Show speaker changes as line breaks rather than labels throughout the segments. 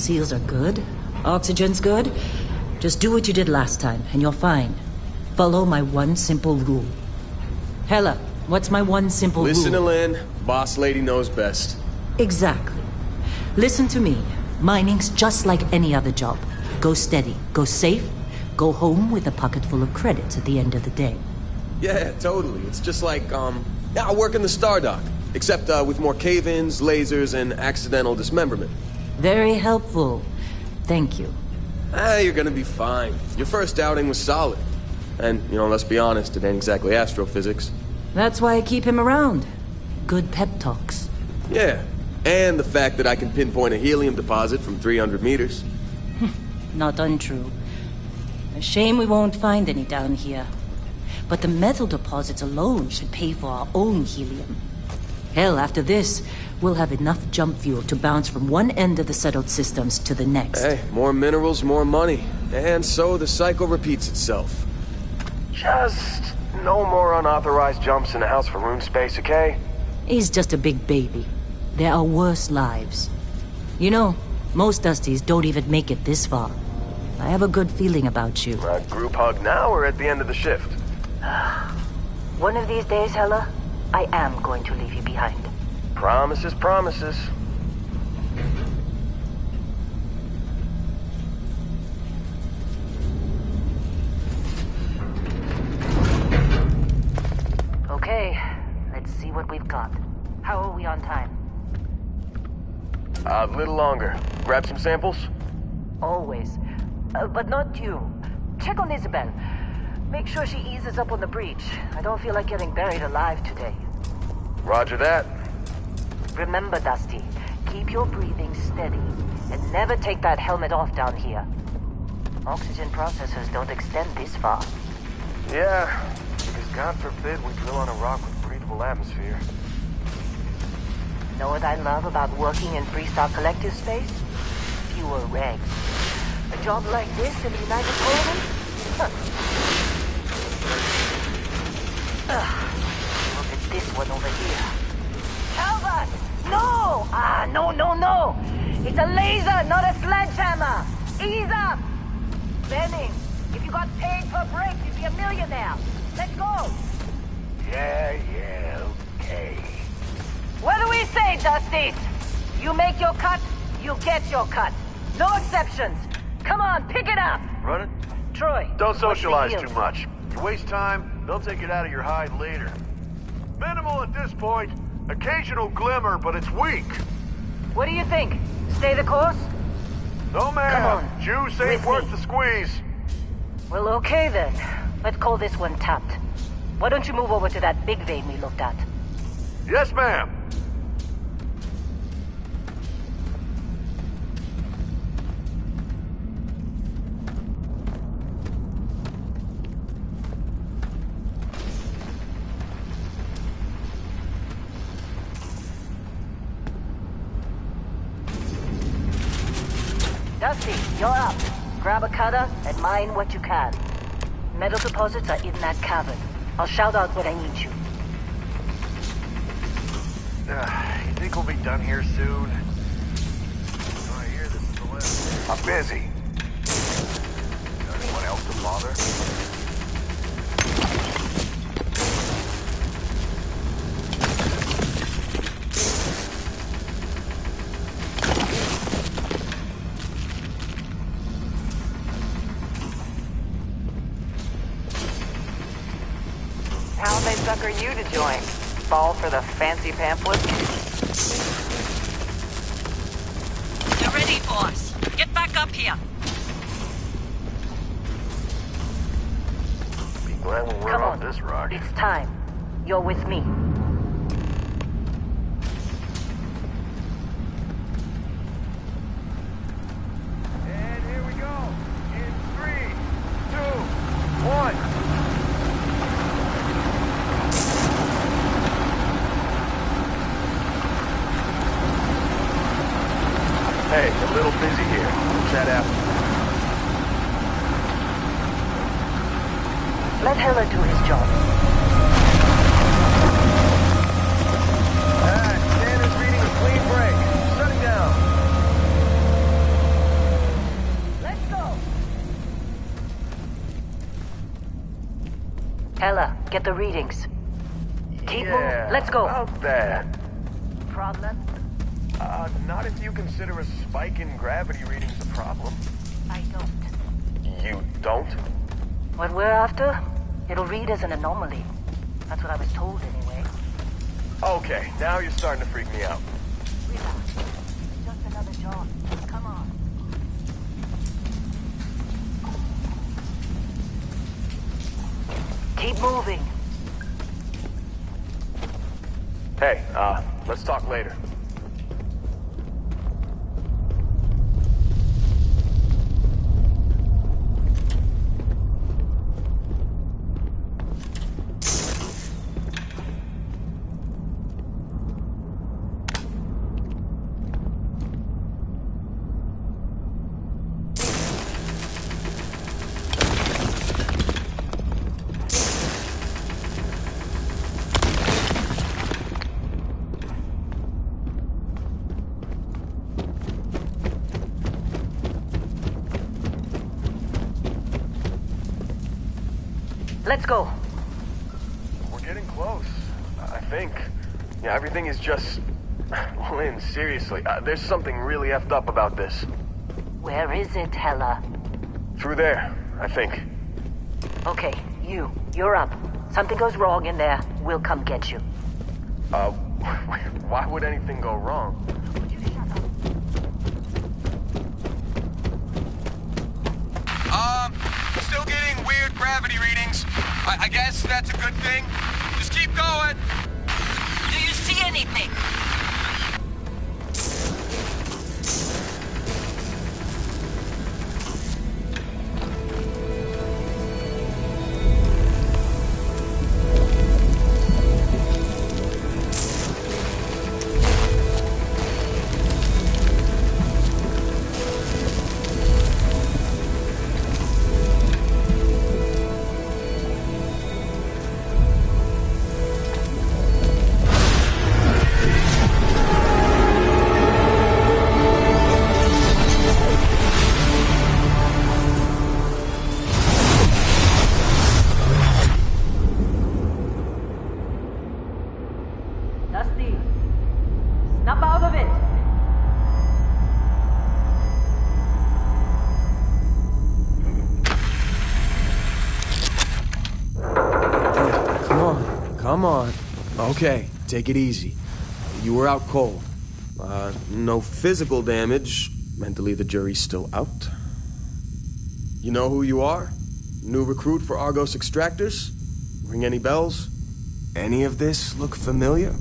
Seals are good. Oxygen's good. Just do what you did last time, and you're fine. Follow my one simple rule. Hella, what's my one simple rule?
Listen to Lynn. Boss lady knows best.
Exactly. Listen to me. Mining's just like any other job. Go steady, go safe, go home with a pocket full of credits at the end of the day.
Yeah, totally. It's just like, I work in the Star Dock. Except with more cave-ins, lasers, and accidental dismemberment.
Very helpful. Thank you.
You're gonna be fine. Your first outing was solid. And, let's be honest, it ain't exactly astrophysics.
That's why I keep him around. Good pep talks.
Yeah, and the fact that I can pinpoint a helium deposit from 300 meters.
Not untrue. A shame we won't find any down here. But the metal deposits alone should pay for our own helium. Hell, after this, we'll have enough jump fuel to bounce from one end of the settled systems to the next.
Hey, more minerals, more money. And so the cycle repeats itself. Just no more unauthorized jumps in the house for room space, okay?
He's just a big baby. There are worse lives. Most Dusties don't even make it this far. I have a good feeling about you.
Group hug now or at the end of the shift?
One of these days, Hella, I am going to leave you behind.
Promises, promises.
Okay, let's see what we've got. How are we on time?
A little longer. Grab some samples?
Always. But not you. Check on Isabel. Make sure she eases up on the breach. I don't feel like getting buried alive today.
Roger that.
Remember, Dusty, keep your breathing steady, and never take that helmet off down here. Oxygen processors don't extend this far.
Yeah, because God forbid we drill on a rock with breathable atmosphere.
Know what I love about working in Freestar Collective space? Fewer regs. A job like this in the United Colonies? Look at this one over here. Calvert! No! No! It's a laser, not a sledgehammer! Ease up! Benning, if you got paid per break, you'd be a millionaire. Let's go!
Yeah, okay.
What do we say, Dusties? You make your cut, you get your cut. No exceptions. Come on, pick it up!
Run it?
Troy.
Don't socialize
what's the
too
deal?
much. You waste time, they'll take it out of your hide later. Minimal at this point. Occasional glimmer, but it's weak.
What do you think? Stay the course?
No, ma'am.
Come on.
Juice ain't
With
worth
me.
the squeeze.
Well, okay then. Let's call this one tapped. Why don't you move over to that big vein we looked at?
Yes, ma'am.
Dusty, you're up. Grab a cutter and mine what you can. Metal deposits are in that cavern. I'll shout out when I need you.
You think we'll be done here soon? I hear this is the last. I'm busy. Anyone else to bother?
How'd they sucker you to join? Fall for the fancy pamphlet?
You're ready, boss. Get back up here.
Be glad when we're
Come
off
on.
this rock.
It's time. You're with me.
And here we go. In 3, 2, 1. Hey, a little busy here. We'll chat after.
Let Hella do his job.
Standard's reading a clean break. Shutting down.
Ella, get the readings. Keep moving. Let's go.
About that.
Problem?
Not if you consider a spike in gravity readings a problem.
I don't.
You don't?
What we're after? It'll read as an anomaly. That's what I was told anyway.
Okay, now you're starting to freak me out.
Relax. Just another job. Come on.
Keep moving.
Hey, let's talk later.
Let's go.
We're getting close, I think. Yeah, everything is just... Lynn, seriously, there's something really effed up about this.
Where is it, Hella?
Through there, I think.
Okay, you're up. Something goes wrong in there, we'll come get you.
Why would anything go wrong?
Still getting weird gravity readings. I guess that's a good thing. Just keep going.
Do you see anything?
Dusty, snap out of it!
Come on. Okay, take it easy. You were out cold. No physical damage. Mentally, the jury's still out. You know who you are? New recruit for Argos Extractors? Ring any bells? Any of this look familiar?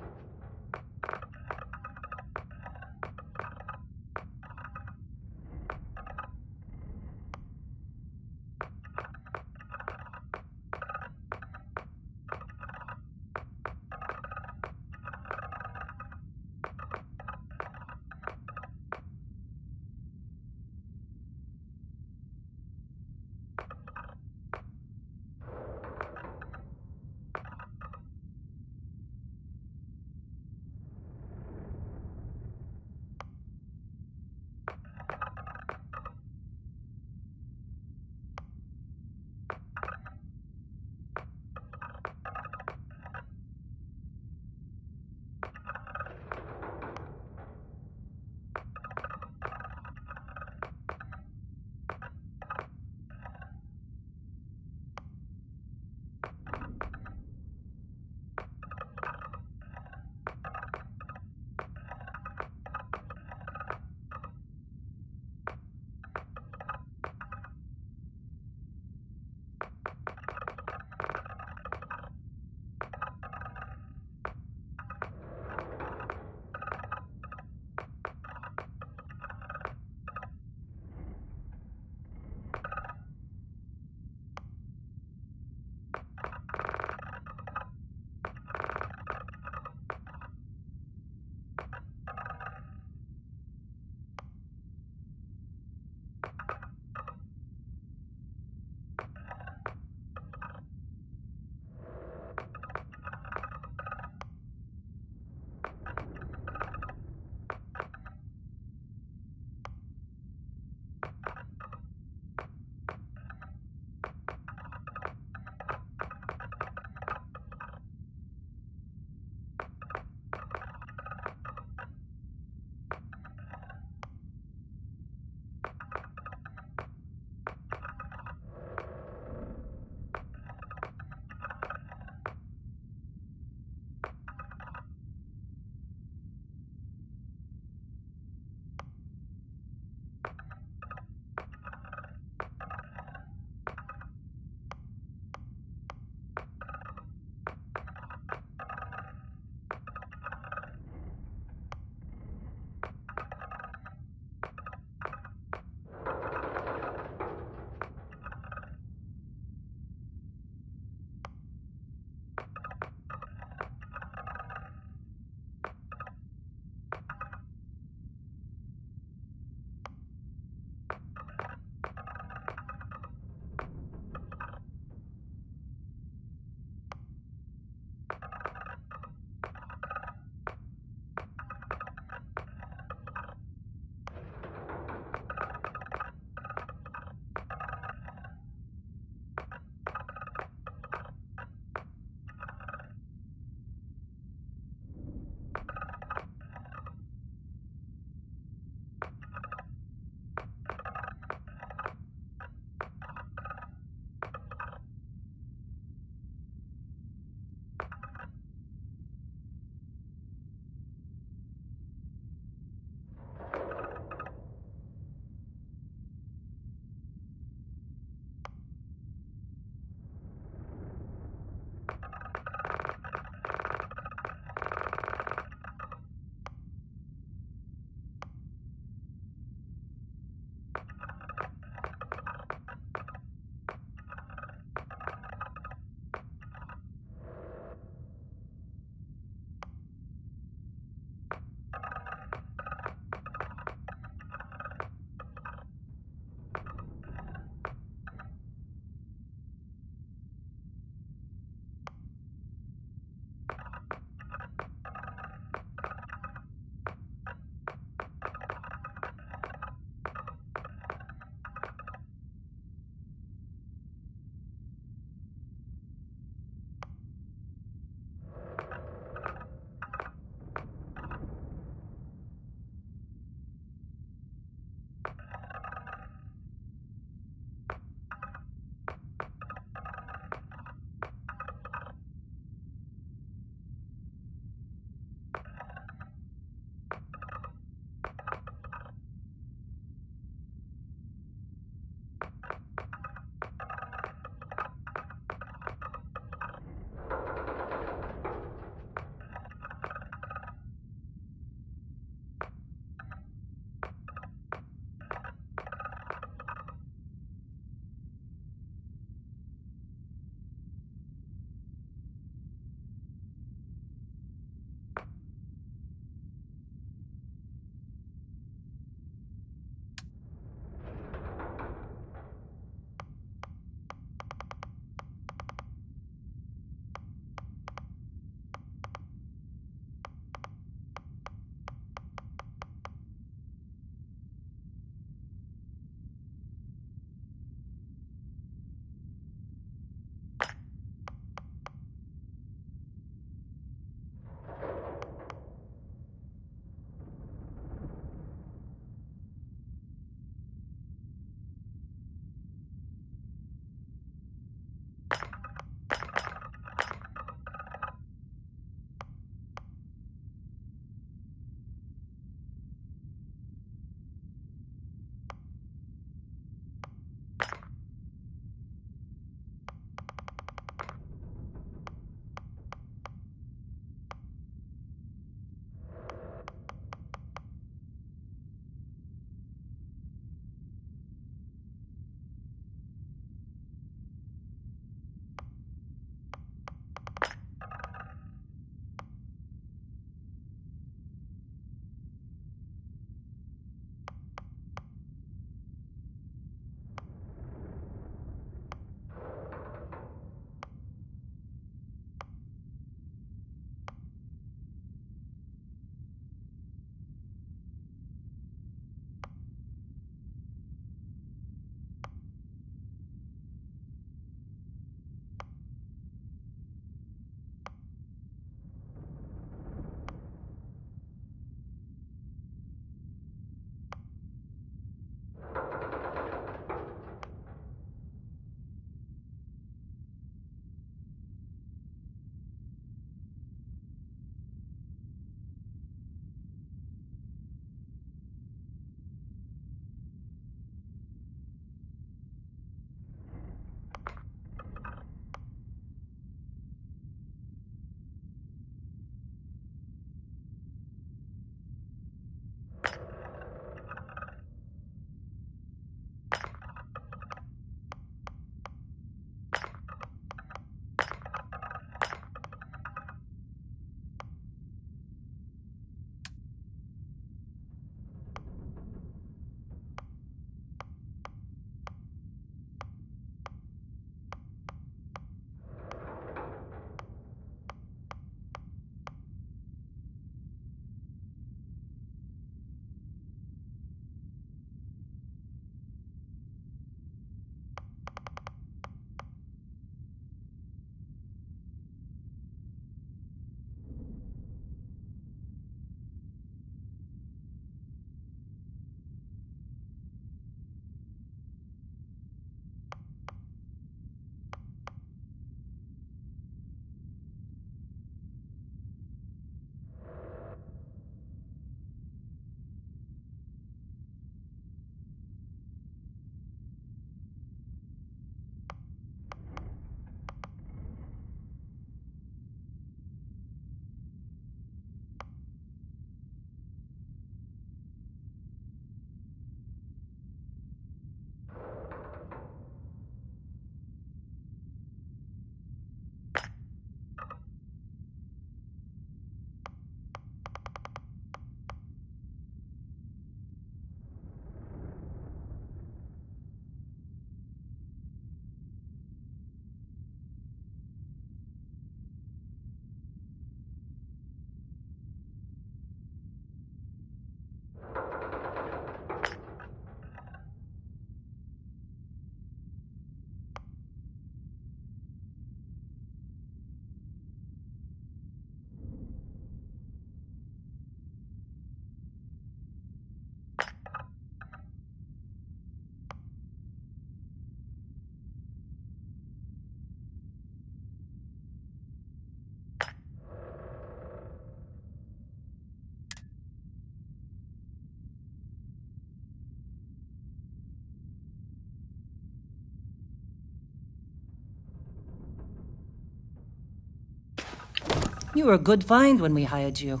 You were a good find when we hired you.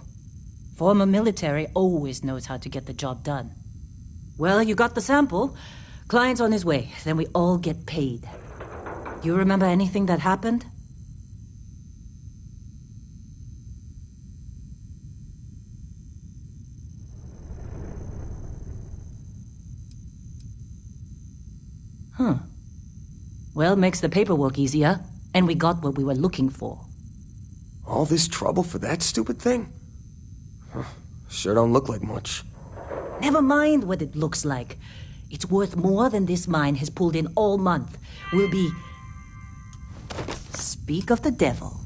Former military always knows how to get the job done. Well, you got the sample. Client's on his way, then we all get paid. You remember anything that happened? Huh. Well, makes the paperwork easier, and we got what we were looking for.
All this trouble for that stupid thing? Huh. Sure don't look like much.
Never mind what it looks like. It's worth more than this mine has pulled in all month. We'll be... Speak of the devil.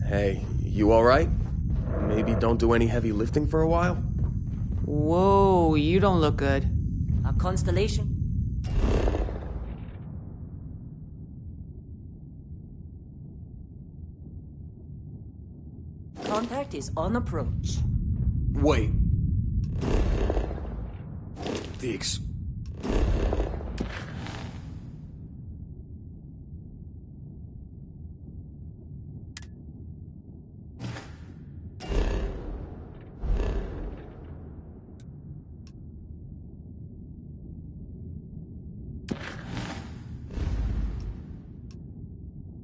Hey, you alright? Maybe don't do any heavy lifting for a while?
Whoa, you don't look good.
A constellation? Contact is on approach.
Wait.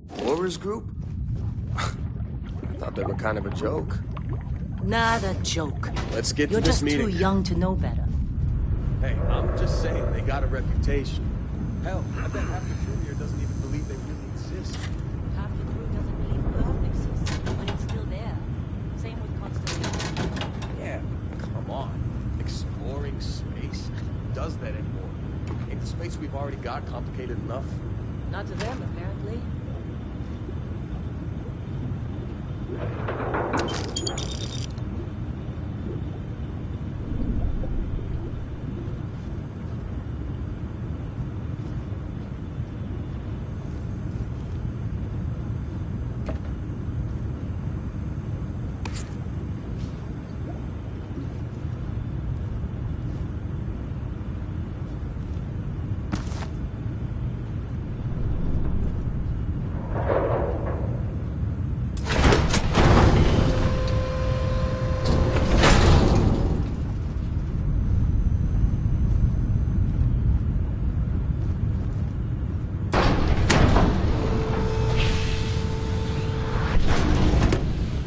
Explorers group? I thought they were kind of a joke.
Not a joke.
Let's get
You're
to this
just
meeting.
too young to know better.
Hey, I'm just saying, they got a reputation. Hell, I bet half the crew here doesn't even believe they really exist.
Half the crew doesn't believe Earth exists, but it's still there. Same with Constellation.
Yeah, come on. Exploring space? Who does that anymore? Ain't the space we've already got complicated enough?
Not to them, apparently.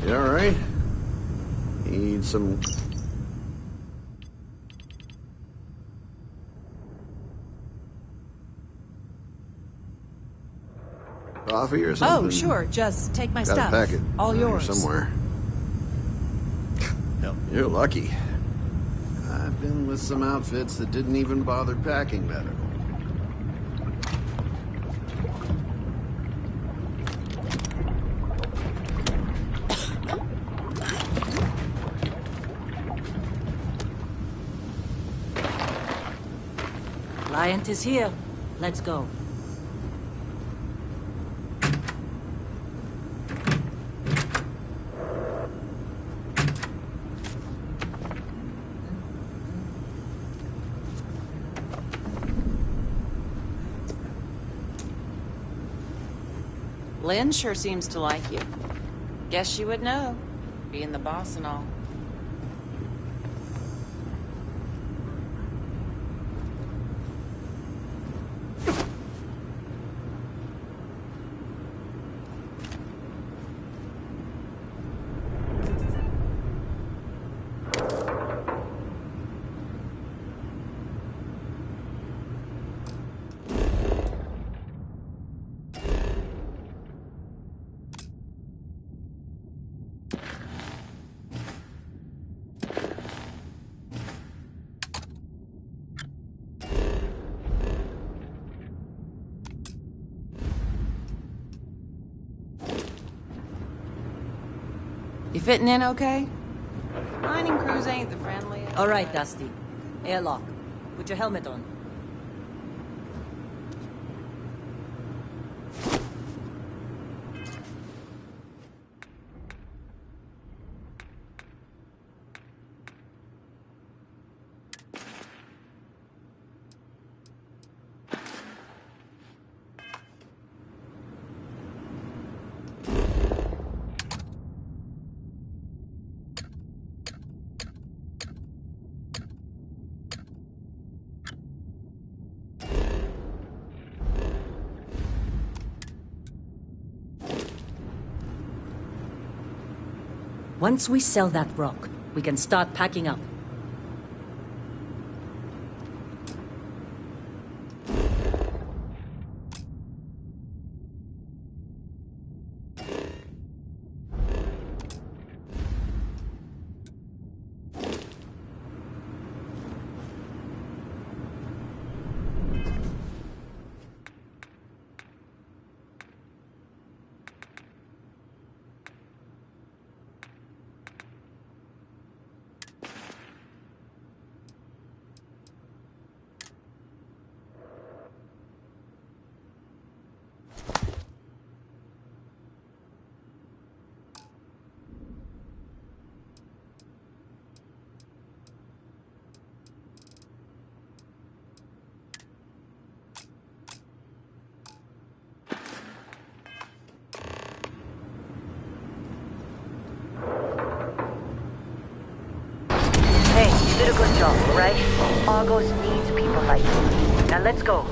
You all right? Need some... coffee or something?
Oh, sure. Just take my
Got
stuff.
a packet
All
around here
yours.
somewhere.
Hell,
You're lucky. I've been with some outfits that didn't even bother packing medical.
Client is here. Let's go.
Lynn sure seems to like you. Guess she would know, being the boss and all. You fitting in okay? Mining crews ain't the friendliest.
All right, Dusty. Airlock. Put your helmet on. Once we sell that rock, we can start packing up.
Did a good job, right? Argos needs people like you. Now let's go.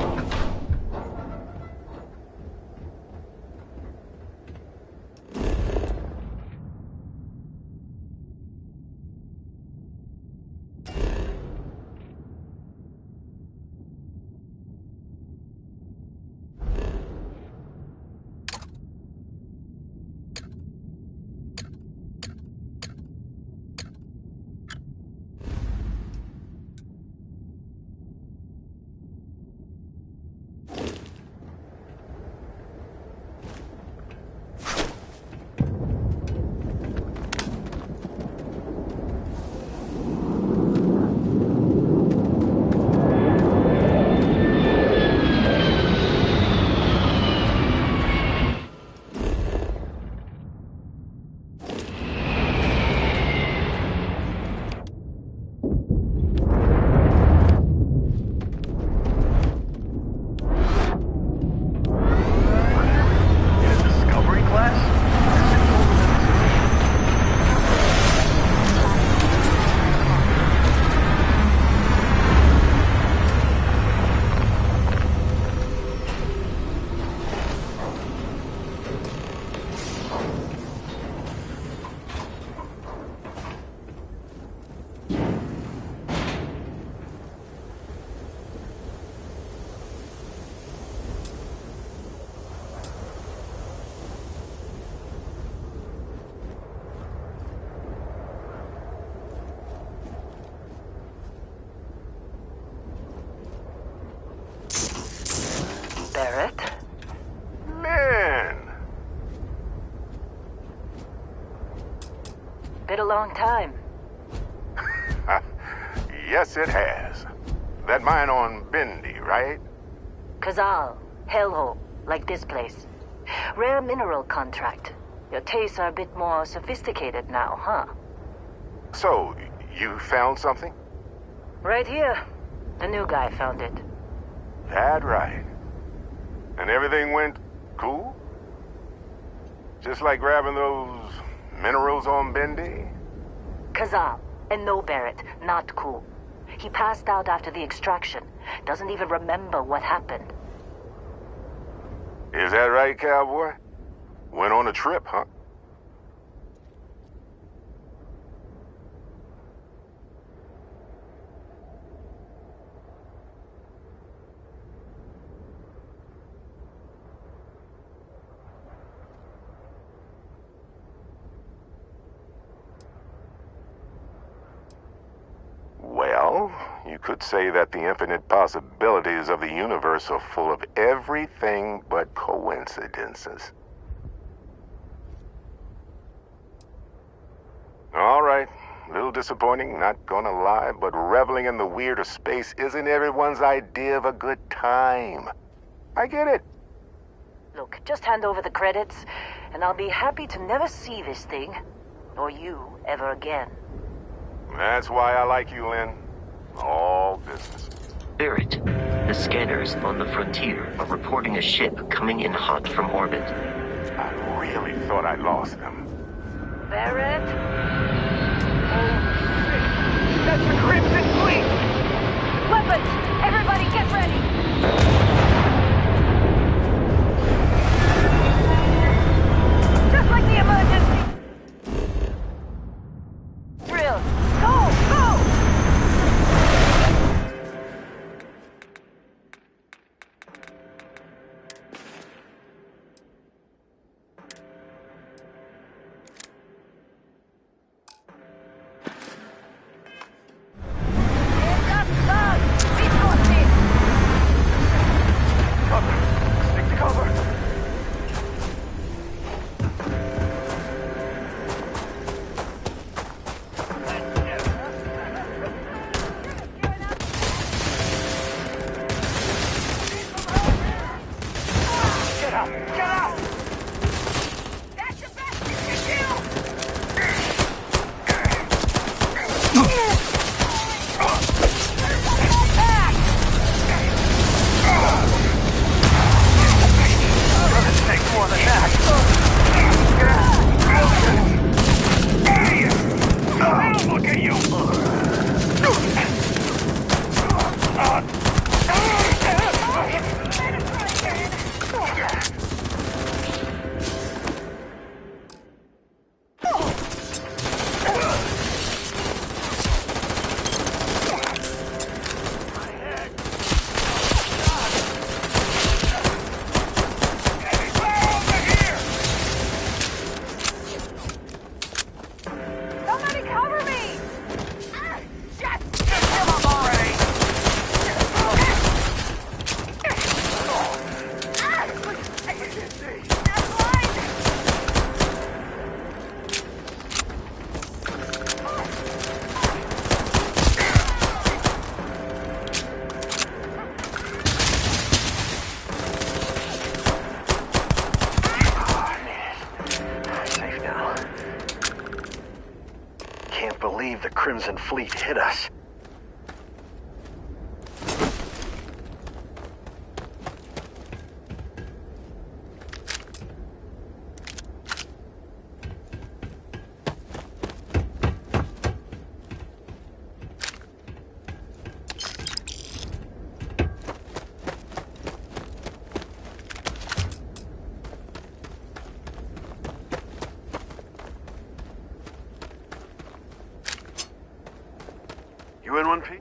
Barrett?
Man!
Been a long time.
Yes, it has. That mine on Bendy, right?
Kazal, hellhole, like this place. Rare mineral contract. Your tastes are a bit more sophisticated now, huh?
So, you found something?
Right here. The new guy found it.
That right. And everything went cool? Just like grabbing those minerals on Bendy?
Kazal, and no Barrett, not cool. He passed out after the extraction. Doesn't even remember what happened.
Is that right, cowboy? Went on a trip, huh? Well, you could say that the infinite possibilities of the universe are full of everything but coincidences. All right, a little disappointing, not gonna lie, but reveling in the weird of space isn't everyone's idea of a good time. I get it.
Look, just hand over the credits, and I'll be happy to never see this thing, or you, ever again.
That's why I like you, Lynn. All business.
Barrett, the scanners on the frontier are reporting a ship coming in hot from orbit.
I really thought I lost them.
Barrett?
That's the Crimson Fleet!
Weapons! Everybody get ready! Just like the emergency!
Get out! Get out!
That's the best you can do!
This takes more than that. Look at you!
Somebody cover me! Shit!
Just give up already!
That's mine!
Safe now. Can't believe the Crimson Fleet hit us. You in one, Pete?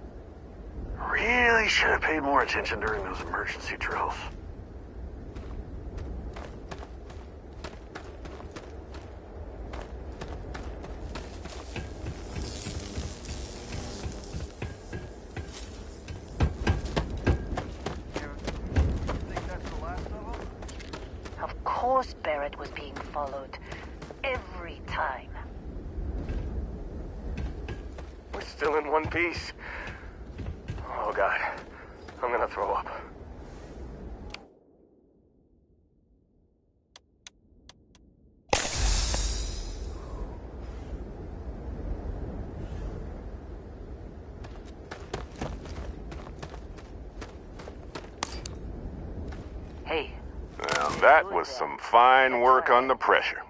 Really should have paid more attention during those emergency drills.
Of course Barrett was being followed. Every time.
We're still in one piece. Oh, God. I'm gonna throw up.
Hey,
Well, that was some fine work under pressure.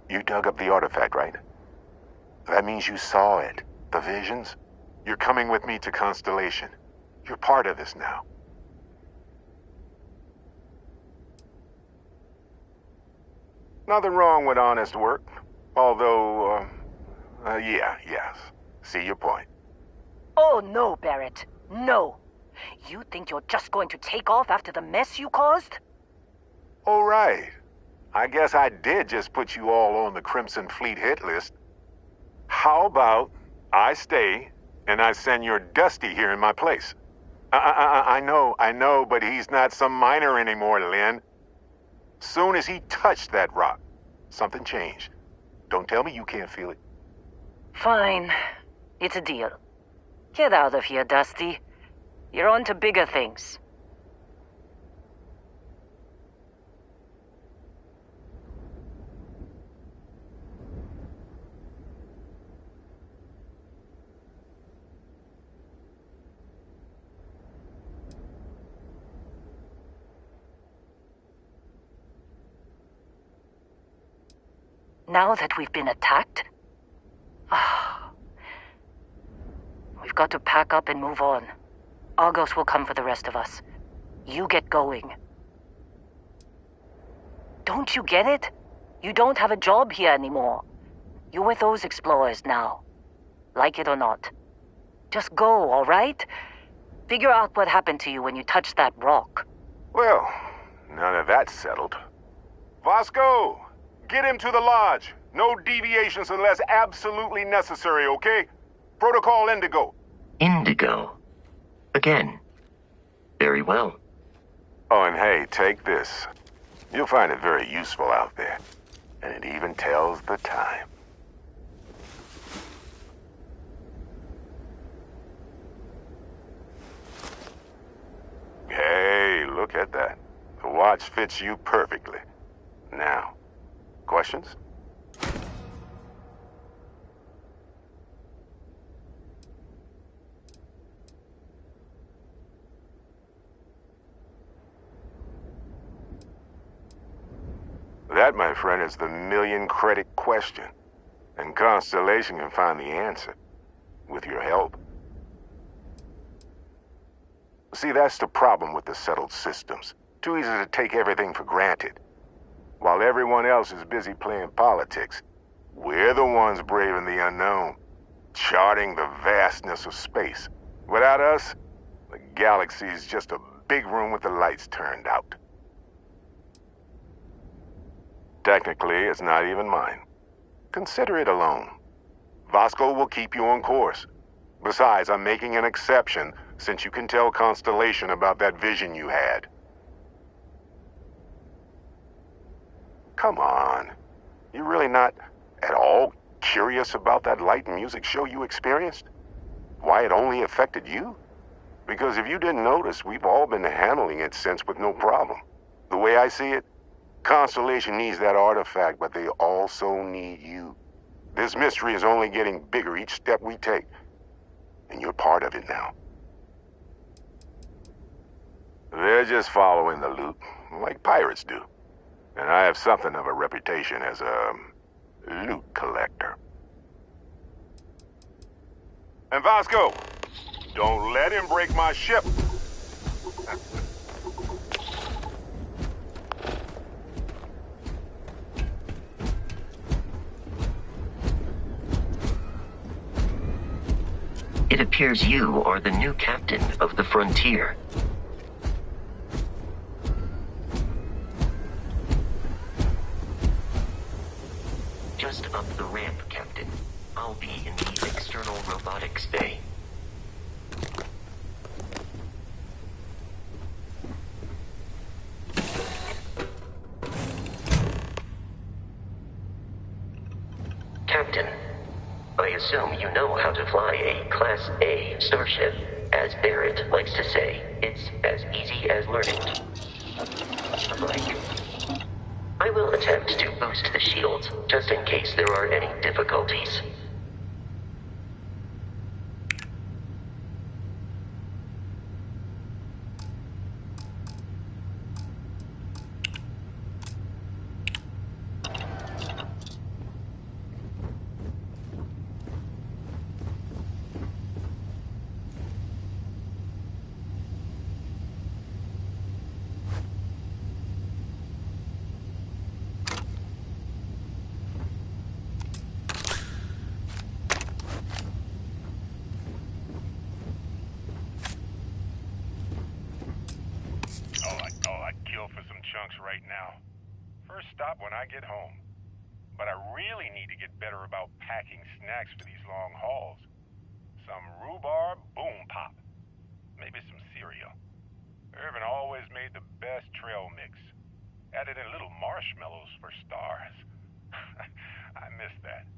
You dug up the artifact, right? That means you saw it. The visions? You're coming with me to Constellation. You're part of this now. Nothing wrong with honest work. Although, yes. See your point.
oh no, Barrett. No. You think you're just going to take off after the mess you caused?
All right. I guess I did just put you all on the Crimson Fleet hit list. How about I stay and I send your Dusty here in my place? I know, but he's not some miner anymore, Lynn. Soon as he touched that rock, something changed. Don't tell me you can't feel it.
Fine. It's a deal. Get out of here, Dusty. You're on to bigger things. Now that we've been attacked, we've got to pack up and move on. Argos will come for the rest of us. You get going. Don't you get it? You don't have a job here anymore. You're with those explorers now. Like it or not. Just go, all right? Figure out what happened to you when you touched that rock.
Well, none of that's settled. Vasco, get him to the lodge. No deviations unless absolutely necessary, okay? Protocol Indigo.
Indigo. Again. Very well.
Oh, and hey, take this. You'll find it very useful out there. And it even tells the time. Hey, look at that. The watch fits you perfectly. Now, questions? That, my friend, is the million-credit question. And Constellation can find the answer. With your help. See, that's the problem with the settled systems. Too easy to take everything for granted. While everyone else is busy playing politics, we're the ones braving the unknown, charting the vastness of space. Without us, the galaxy is just a big room with the lights turned out. Technically, it's not even mine. Consider it alone. Vasco will keep you on course. Besides, I'm making an exception since you can tell Constellation about that vision you had. Come on. You're really not at all curious about that light and music show you experienced? Why it only affected you? Because if you didn't notice, we've all been handling it since with no problem. The way I see it, Constellation needs that artifact, but they also need you. This mystery is only getting bigger each step we take, and you're part of it now. They're just following the loot, like pirates do. And I have something of a reputation as a loot collector. And Vasco, don't let him break my ship.
It appears you are the new captain of the Frontier. Just up the ramp, Captain. I'll be in the external robotics bay. Captain, I assume you know how to fly a Class A starship. As Barrett likes to say, it's as easy as learning. Like, I will attempt to boost the shields, just in case there are any difficulties.
Right now. First stop when I get home. But I really need to get better about packing snacks for these long hauls. Some rhubarb boom pop. Maybe some cereal. Irvin always made the best trail mix. Added in little marshmallows for stars. I miss that.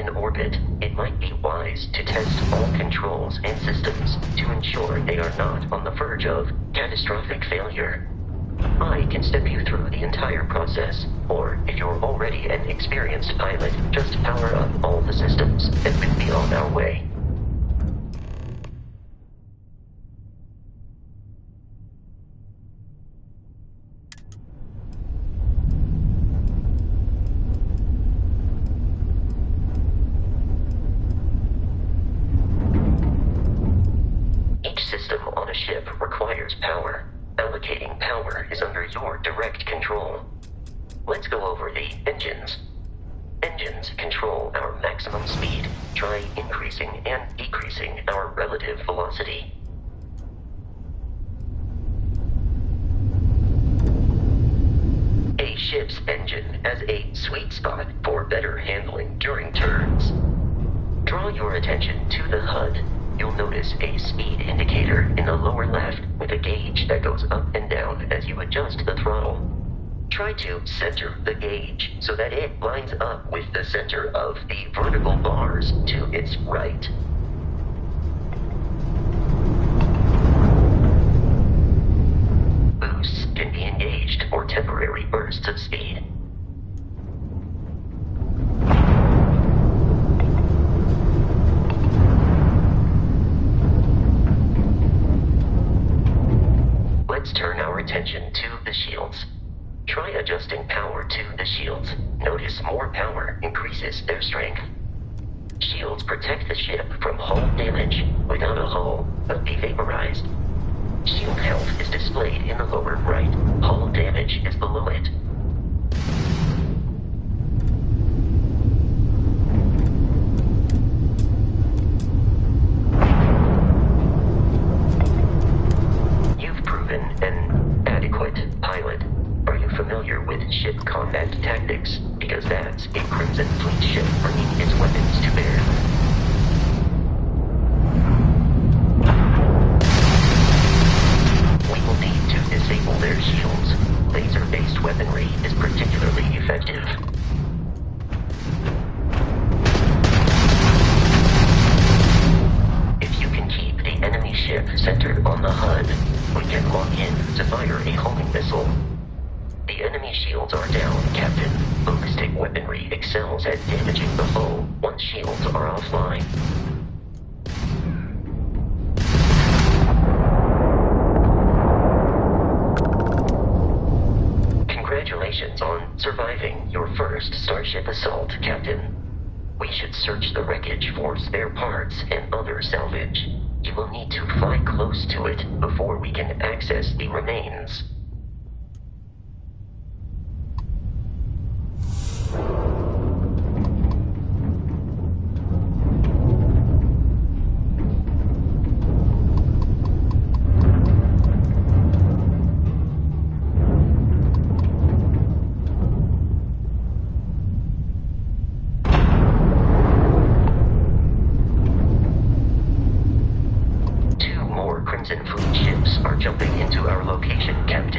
in orbit, it might be wise to test all controls and systems to ensure they are not on the verge of catastrophic failure. I can step you through the entire process, or if you're already an experienced pilot, just power up all the systems and we'll be on our way. Each system on a ship requires power. Allocating power is under your direct control. Let's go over the engines. Engines control our maximum speed. Try increasing and decreasing our relative velocity. A ship's engine has a sweet spot for better handling during turns. Draw your attention to the HUD. You'll notice a speed indicator in the lower left with a gauge that goes up and down as you adjust the throttle. Try to center the gauge so that it lines up with the center of the vertical bars to its right. Boosts can be engaged for temporary bursts of speed. Let's turn our attention to the shields. Try adjusting power to the shields. Notice more power increases their strength. Shields protect the ship from hull damage. Without a hull, but be vaporized. Shield health is displayed in the lower right. Hull damage is below it. An adequate pilot. Are you familiar with ship combat tactics? Because that's a Crimson Fleet ship bringing its weapons to bear. We will need to disable their shields. Laser-based weaponry is particularly effective. If you can keep the enemy ship centered on the HUD, we can lock in to fire a homing missile. The enemy shields are down, Captain. Ballistic weaponry excels at damaging the hull once shields are offline. Congratulations on surviving your first Starship assault, Captain. We should search the wreckage for spare parts and other salvage. You will need to fly close to it before we can access the remains. Crimson Fleet ships are jumping into our location, Captain.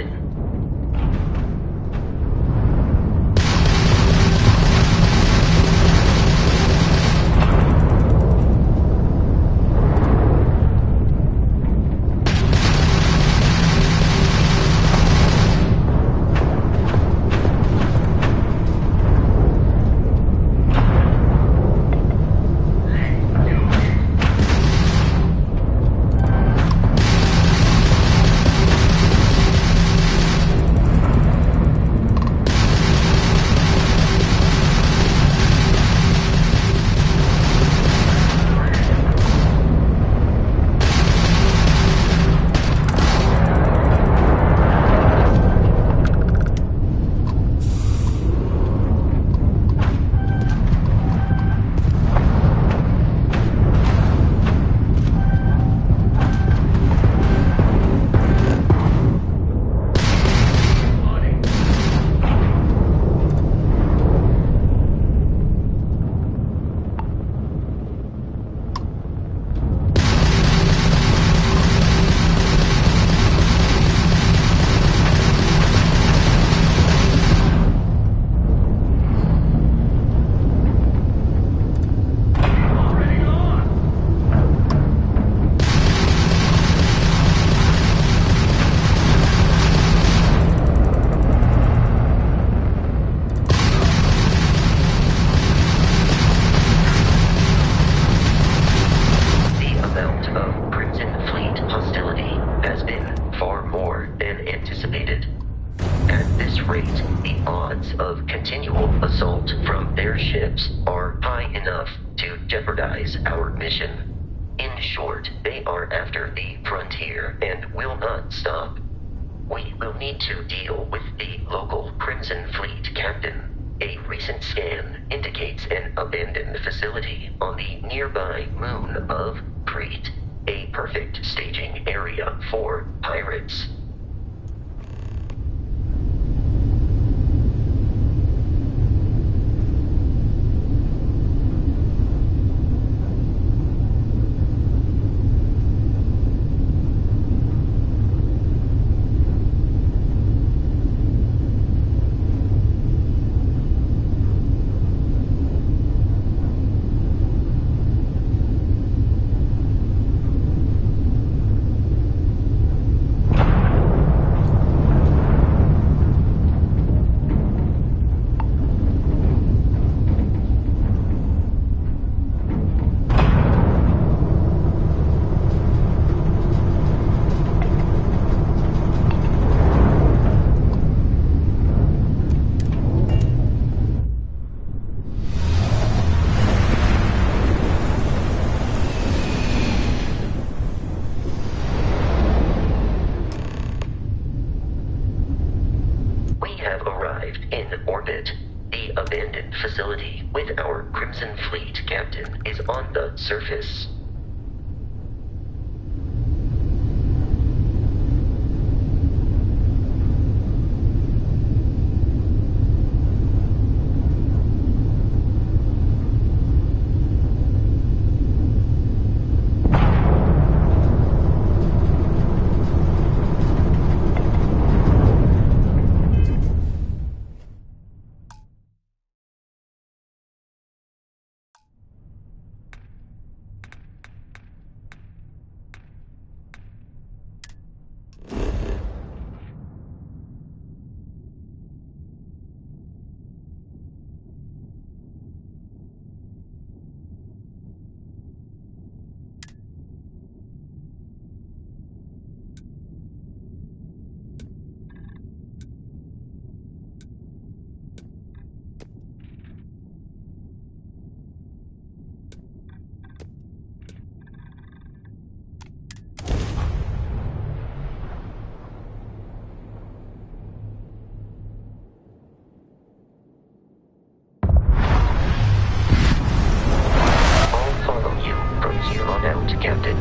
assault from their ships are high enough to jeopardize our mission. In short, they are after the frontier and will not stop. We will need to deal with the local Crimson Fleet captain. A recent scan indicates an abandoned facility on the nearby moon of Crete, a perfect staging area for pirates. Facility with our Crimson Fleet captain is on the surface. Captain.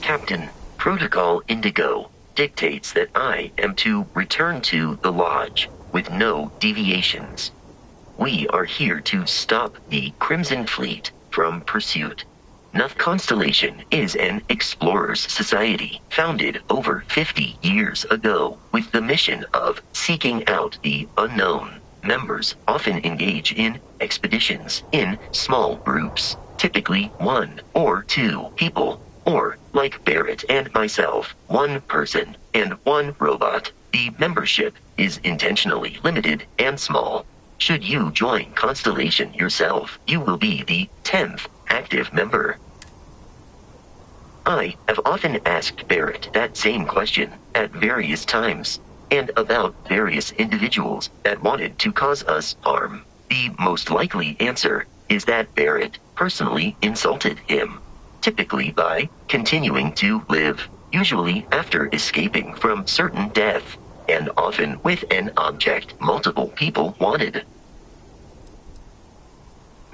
Captain, Protocol Indigo dictates that I am to return to the Lodge with no deviations. We are here to stop the Crimson Fleet from pursuit. Nuth Constellation is an explorers society founded over 50 years ago with the mission of seeking out the unknown. Members often engage in expeditions in small groups, typically 1 or 2 people. Or, like Barrett and myself, 1 person and 1 robot. The membership is intentionally limited and small. Should you join Constellation yourself, you will be the 10th active member. I have often asked Barrett that same question at various times, and about various individuals that wanted to cause us harm. The most likely answer is that Barrett personally insulted him. Typically by continuing to live, usually after escaping from certain death, and often with an object multiple people wanted.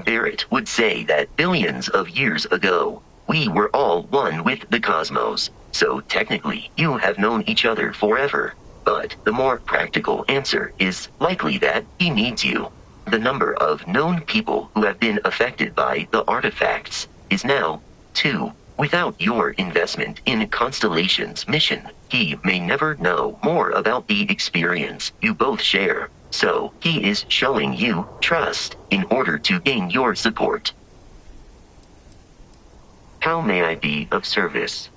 Barrett would say that billions of years ago, we were all one with the cosmos, so technically you have known each other forever. But the more practical answer is likely that he needs you. The number of known people who have been affected by the artifacts is now 2. Without your investment in Constellation's mission, he may never know more about the experience you both share. So, he is showing you trust in order to gain your support. How may I be of service?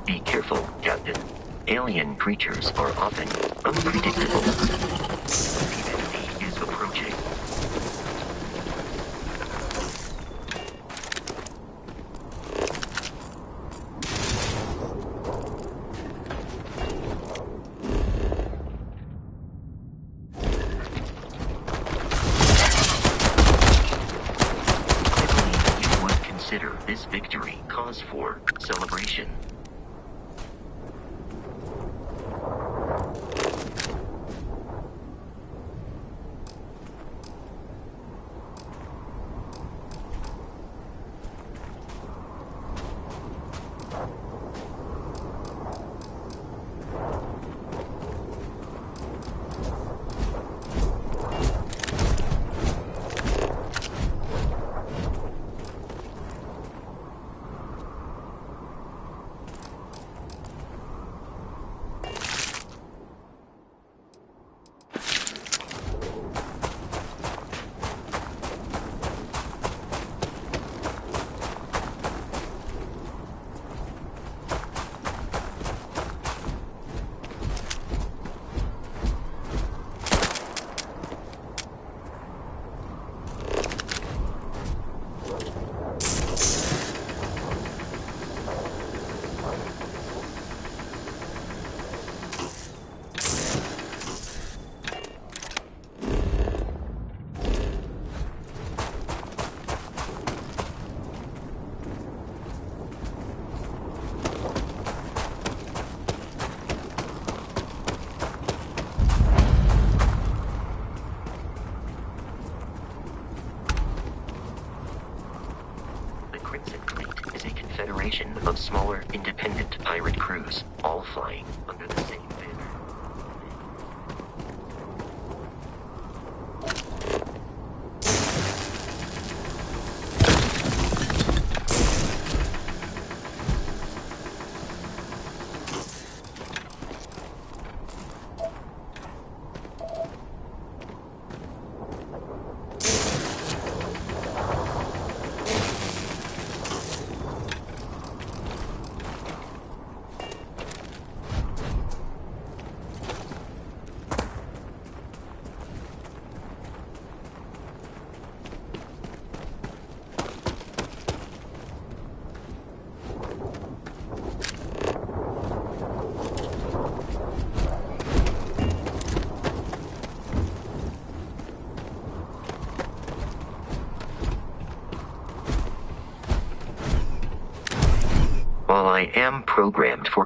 Be careful, Captain. Alien creatures are often unpredictable. The enemy is approaching. I believe you would consider this victory cause for celebration. Of smaller, independent pirate crews, all flying under the same banner. While I am programmed for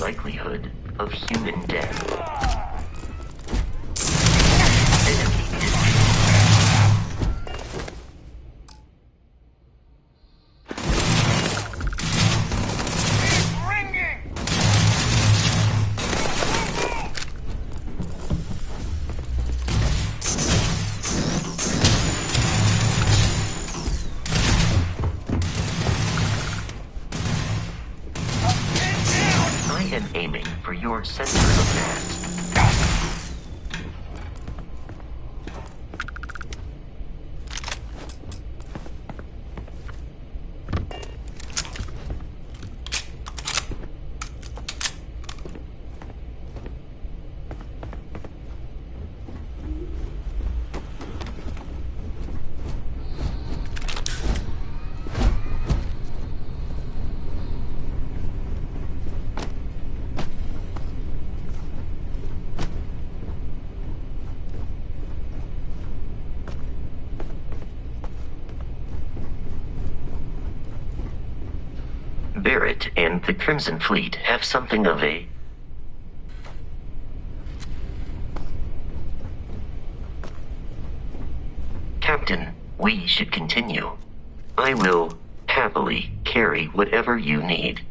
likelihood of human death. Enemy defeated. I am aiming for your center of mass. Barrett and the Crimson Fleet have something of a... Captain, we should continue. I will happily carry whatever you need.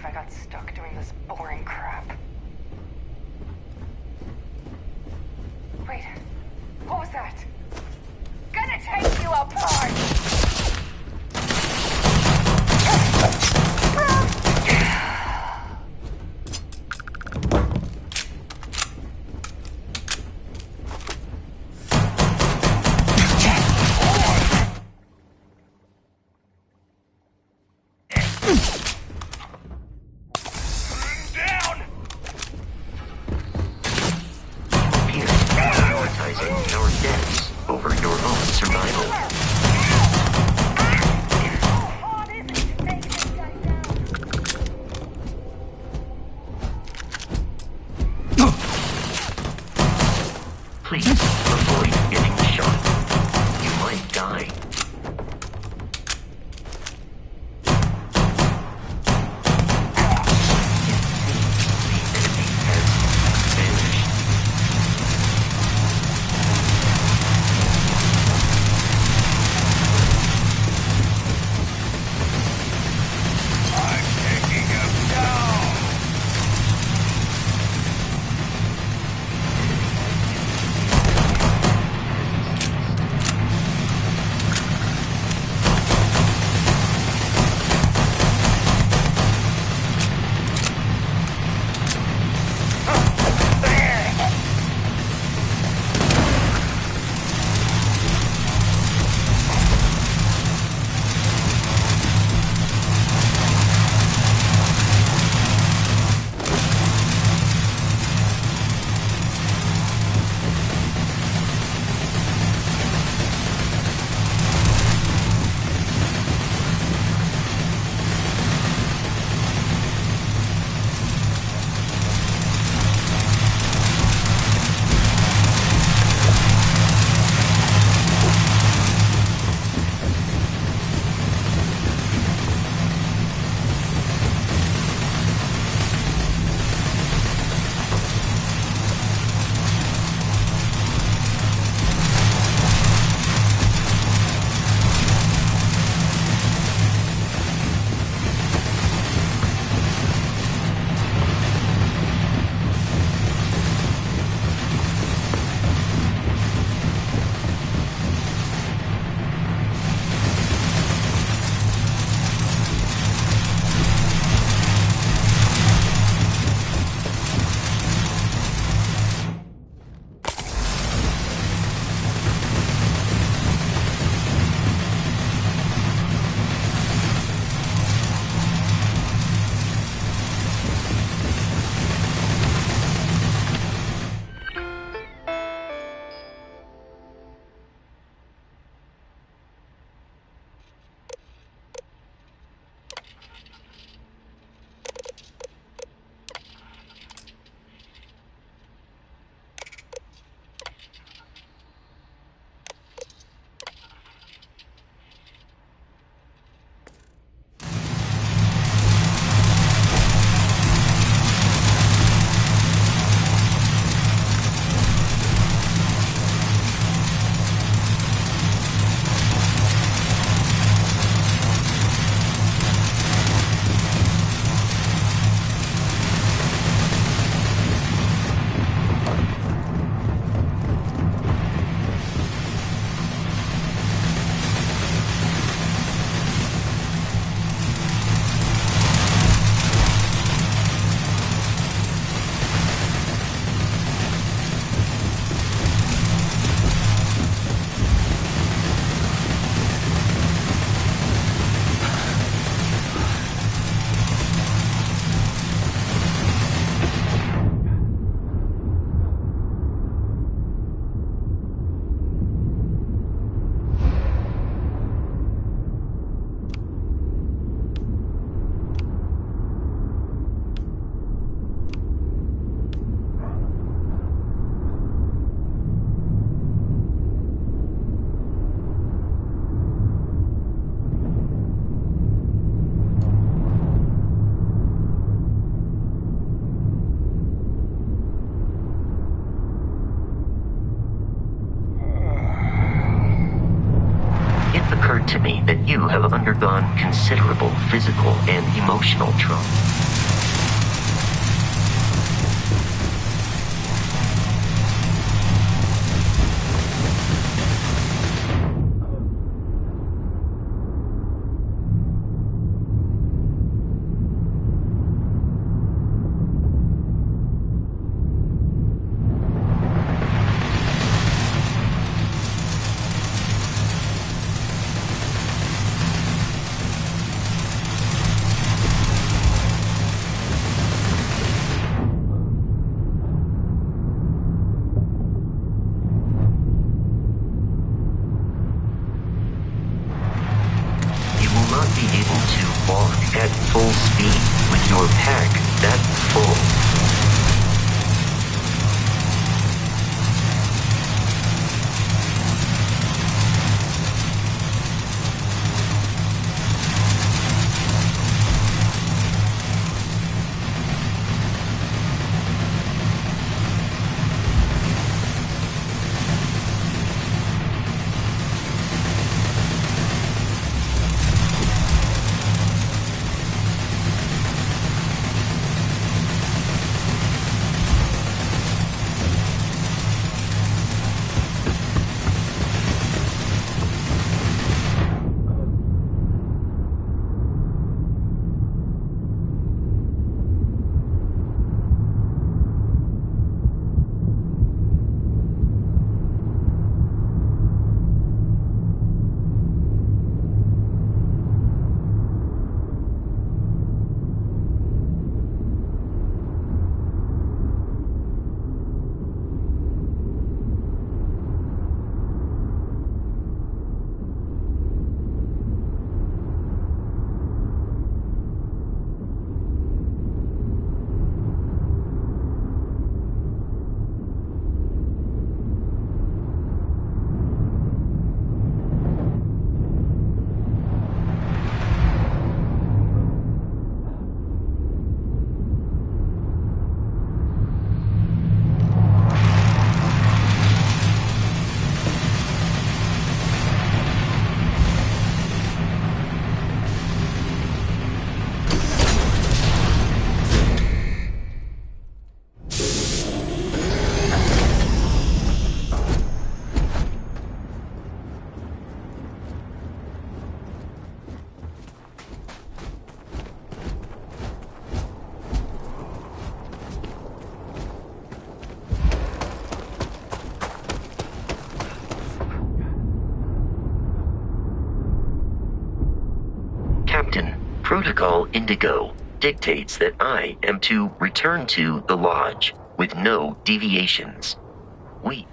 if I got stuck doing this boring crap. Wait, what was that? Gonna take you apart!
To me that you have undergone considerable physical and emotional trauma. or pack that full. Captain, Protocol Indigo dictates that I am to return to the Lodge with no deviations. We...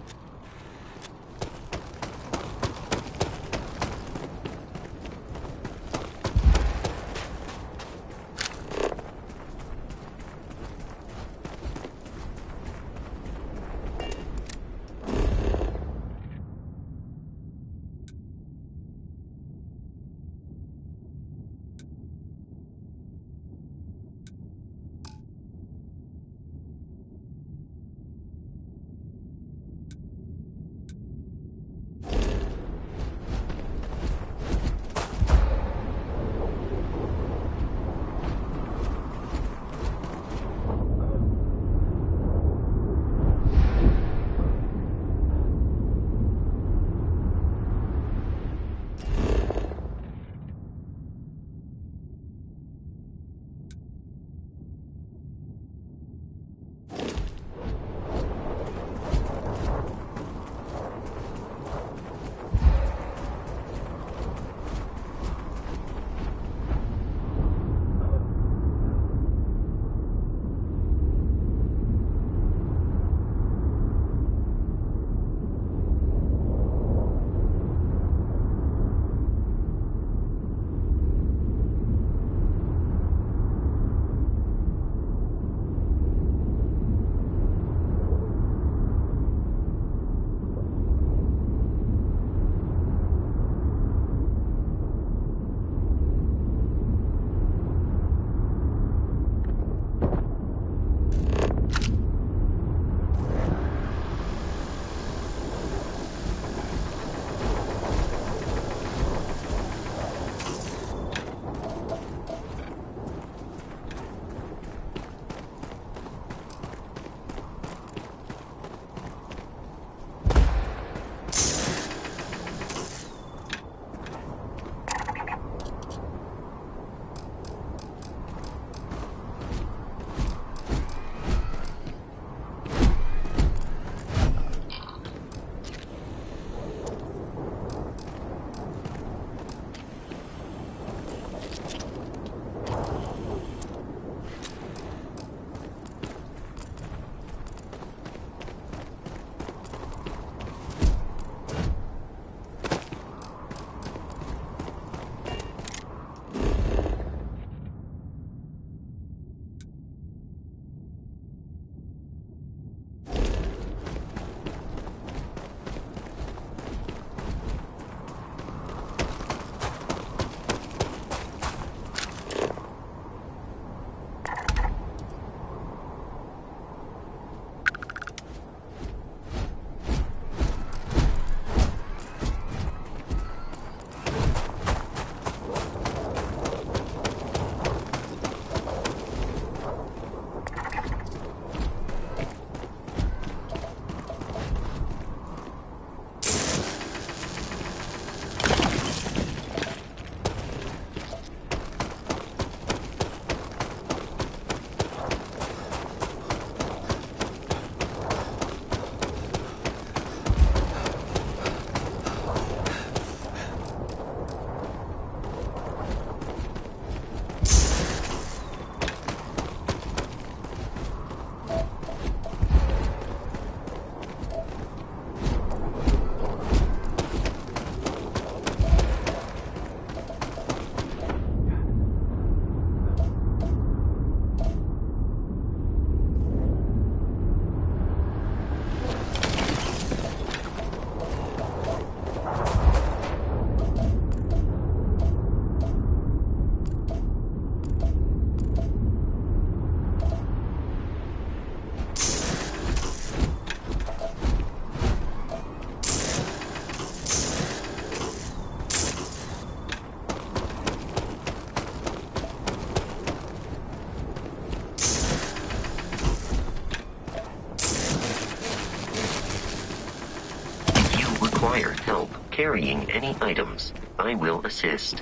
require help carrying any items, I will assist.